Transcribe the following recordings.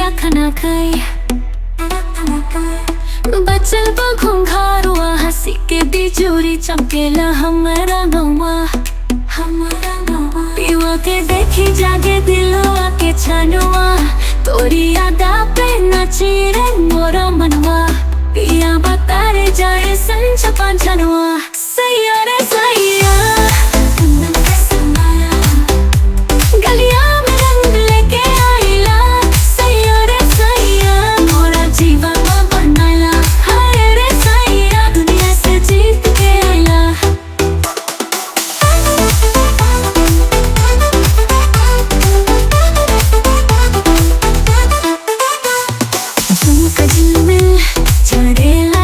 आँख ना गई बचल घुंघारुआ हंसी के बिजूरी चमकेला हमारा नौवा पीवा के देखी जागे दिलवा के छनुआ तोरी यादा पे नाची रे मोरा मनवा पिया बतारे जाए संच पांचनुआ सैया रे सैया गलिया में रंग लेके आइला सैया रे सैया मोरा जीवन बनाला हाय रे सैया दुनिया से जीत के आइला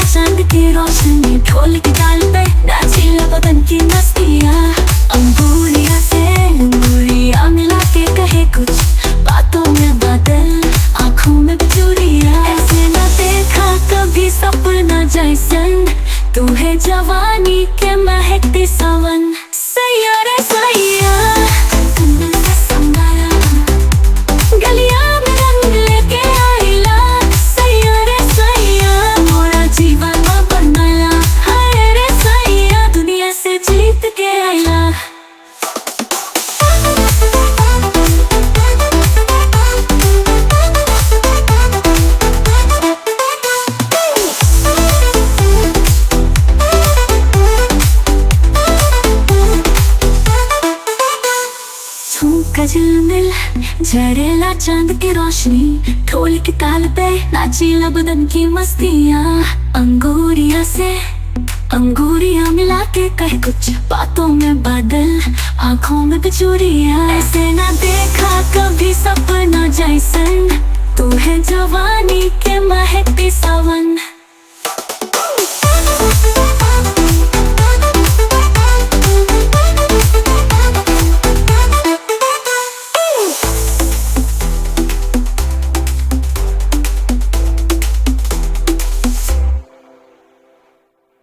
रोशनी ढोल की ताल पे नाचीला बदन की मस्तियाँ अंगूरिया से अंगूरिया मिला के कहे कुछ बातों में बादल आँखों में बिजुरिया ऐसे न देखा कभी सपना जैसन तू है जवानी के महकती सावन सैया रे सैया झिलमिल झरेला चांद की रोशनी ढोल की ताल पे नाचीला बदन की मस्तियाँ अंगूरिया से अंगूरिया मिला के कहे कुछ बातों में बादल आँखों में बिजुरिया ऐसे ना देखा कभी सपना जैसन तू है जवानी के महकती सावन।